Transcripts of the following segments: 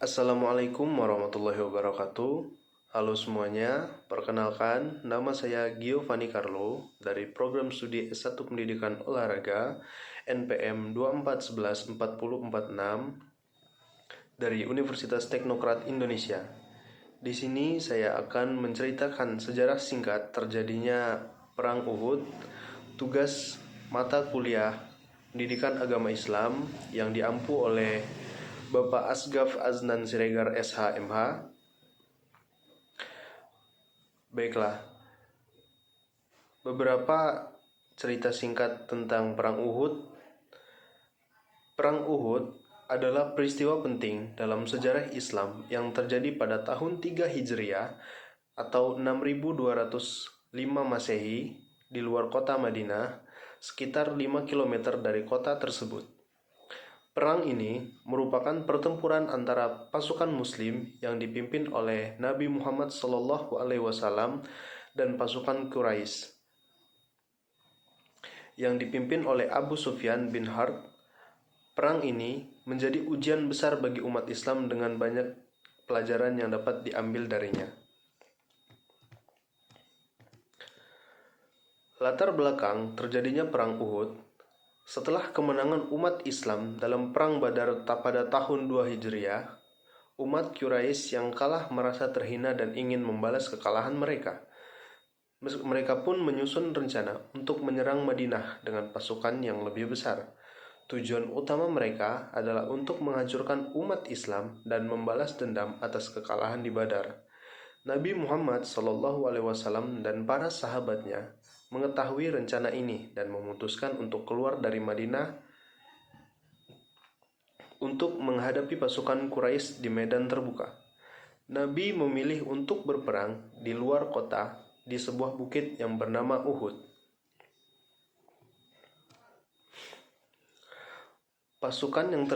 Assalamualaikum warahmatullahi wabarakatuh. Halo semuanya, perkenalkan nama saya Giovanni Carlo dari program studi S1 Pendidikan Olahraga NPM 24114046 dari Universitas Teknokrat Indonesia. Di sini saya akan menceritakan sejarah singkat terjadinya Perang Uhud, tugas mata kuliah Pendidikan Agama Islam yang diampu oleh Bapak Asgaf Aznan Siregar SH.MH. Baiklah, beberapa cerita singkat tentang Perang Uhud. Perang Uhud adalah peristiwa penting dalam sejarah Islam yang terjadi pada tahun 3 Hijriah atau 6205 Masehi di luar kota Madinah, sekitar 5 km dari kota tersebut. Perang ini merupakan pertempuran antara pasukan Muslim yang dipimpin oleh Nabi Muhammad SAW dan pasukan Quraisy yang dipimpin oleh Abu Sufyan bin Harb. Perang ini menjadi ujian besar bagi umat Islam dengan banyak pelajaran yang dapat diambil darinya. Latar belakang terjadinya Perang Uhud. Setelah kemenangan umat Islam dalam Perang Badar pada tahun 2 Hijriah, umat Quraisy yang kalah merasa terhina dan ingin membalas kekalahan mereka. Mereka pun menyusun rencana untuk menyerang Madinah dengan pasukan yang lebih besar. Tujuan utama mereka adalah untuk menghancurkan umat Islam dan membalas dendam atas kekalahan di Badar. Nabi Muhammad SAW dan para sahabatnya mengetahui rencana ini dan memutuskan untuk keluar dari Madinah untuk menghadapi pasukan Quraisy di medan terbuka. Nabi memilih untuk berperang di luar kota di sebuah bukit yang bernama Uhud. Pasukan yang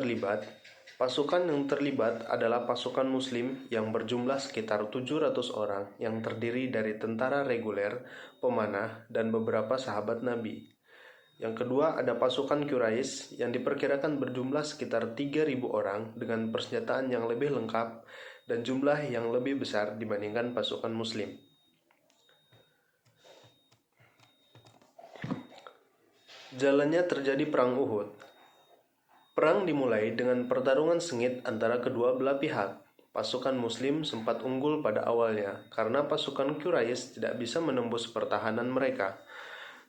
terlibat adalah pasukan Muslim yang berjumlah sekitar 700 orang yang terdiri dari tentara reguler, pemanah, dan beberapa sahabat Nabi. Yang kedua ada pasukan Quraisy yang diperkirakan berjumlah sekitar 3.000 orang dengan persenjataan yang lebih lengkap dan jumlah yang lebih besar dibandingkan pasukan Muslim. Jalannya terjadi Perang Uhud. Perang dimulai dengan pertarungan sengit antara kedua belah pihak. Pasukan Muslim sempat unggul pada awalnya karena pasukan Quraisy tidak bisa menembus pertahanan mereka.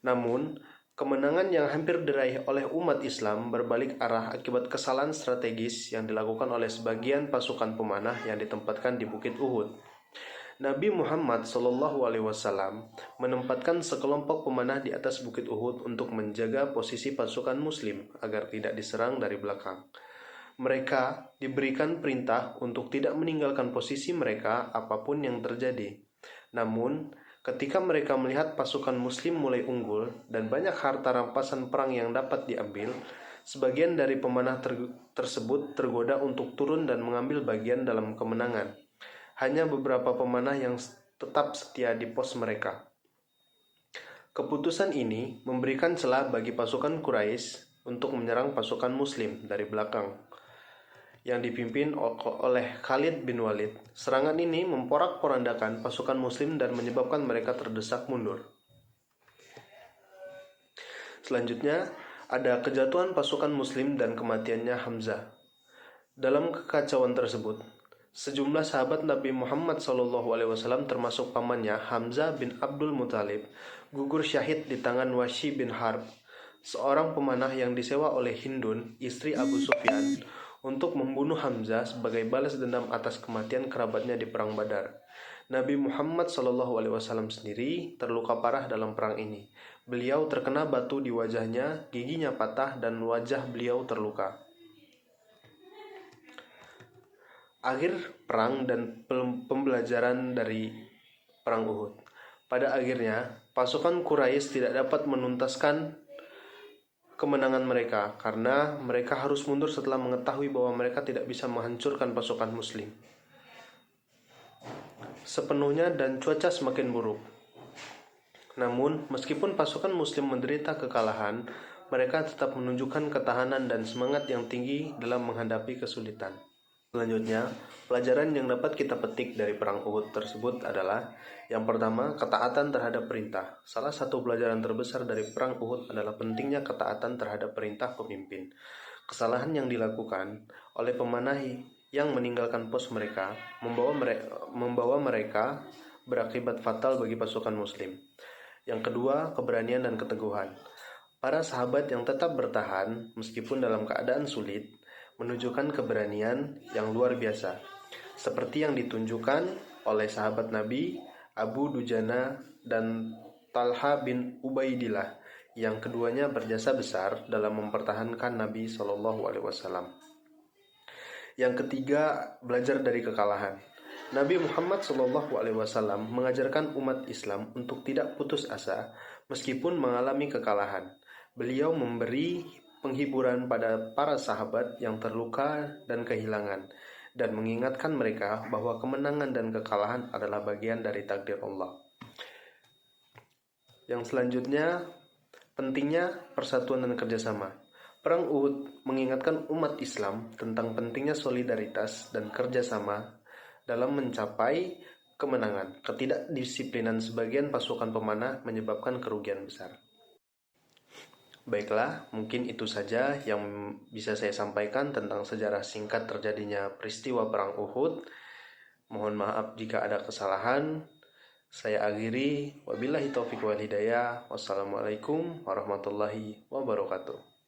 Namun, kemenangan yang hampir diraih oleh umat Islam berbalik arah akibat kesalahan strategis yang dilakukan oleh sebagian pasukan pemanah yang ditempatkan di Bukit Uhud. Nabi Muhammad SAW menempatkan sekelompok pemanah di atas Bukit Uhud untuk menjaga posisi pasukan Muslim agar tidak diserang dari belakang. Mereka diberikan perintah untuk tidak meninggalkan posisi mereka apapun yang terjadi. Namun, ketika mereka melihat pasukan Muslim mulai unggul dan banyak harta rampasan perang yang dapat diambil, sebagian dari pemanah tersebut tergoda untuk turun dan mengambil bagian dalam kemenangan. Hanya beberapa pemanah yang tetap setia di pos mereka. Keputusan ini memberikan celah bagi pasukan Quraisy untuk menyerang pasukan Muslim dari belakang yang dipimpin oleh Khalid bin Walid. Serangan ini memporak-porandakan pasukan Muslim dan menyebabkan mereka terdesak mundur. Selanjutnya, ada kejatuhan pasukan Muslim dan kematiannya Hamzah. Dalam kekacauan tersebut, sejumlah sahabat Nabi Muhammad SAW termasuk pamannya Hamzah bin Abdul Muthalib gugur syahid di tangan Wahsy bin Harb, seorang pemanah yang disewa oleh Hindun, istri Abu Sufyan, untuk membunuh Hamzah sebagai balas dendam atas kematian kerabatnya di Perang Badar. Nabi Muhammad SAW sendiri terluka parah dalam perang ini. Beliau terkena batu di wajahnya, giginya patah, dan wajah beliau terluka. Akhir perang dan pembelajaran dari Perang Uhud. Pada akhirnya, pasukan Quraisy tidak dapat menuntaskan kemenangan mereka karena mereka harus mundur setelah mengetahui bahwa mereka tidak bisa menghancurkan pasukan Muslim sepenuhnya dan cuaca semakin buruk. Namun, meskipun pasukan Muslim menderita kekalahan, mereka tetap menunjukkan ketahanan dan semangat yang tinggi dalam menghadapi kesulitan. Selanjutnya, pelajaran yang dapat kita petik dari perang Uhud tersebut adalah yang pertama, ketaatan terhadap perintah. Salah satu pelajaran terbesar dari perang Uhud adalah pentingnya ketaatan terhadap perintah pemimpin. Kesalahan yang dilakukan oleh pemanah yang meninggalkan pos mereka membawa mereka berakibat fatal bagi pasukan muslim. Yang kedua, keberanian dan keteguhan. Para sahabat yang tetap bertahan meskipun dalam keadaan sulit menunjukkan keberanian yang luar biasa, seperti yang ditunjukkan oleh sahabat Nabi Abu Dujana dan Talha bin Ubaidillah, yang keduanya berjasa besar dalam mempertahankan Nabi Shallallahu Alaihi Wasallam. Yang ketiga, belajar dari kekalahan. Nabi Muhammad Shallallahu Alaihi Wasallam mengajarkan umat Islam untuk tidak putus asa meskipun mengalami kekalahan. Beliau memberi penghiburan pada para sahabat yang terluka dan kehilangan, dan mengingatkan mereka bahwa kemenangan dan kekalahan adalah bagian dari takdir Allah. Yang selanjutnya, pentingnya persatuan dan kerjasama. Perang Uhud mengingatkan umat Islam tentang pentingnya solidaritas dan kerjasama dalam mencapai kemenangan. Ketidakdisiplinan sebagian pasukan pemanah menyebabkan kerugian besar. Baiklah, mungkin itu saja yang bisa saya sampaikan tentang sejarah singkat terjadinya peristiwa Perang Uhud. Mohon maaf jika ada kesalahan. Saya akhiri. Wabillahi taufiq wal hidayah. Wassalamualaikum warahmatullahi wabarakatuh.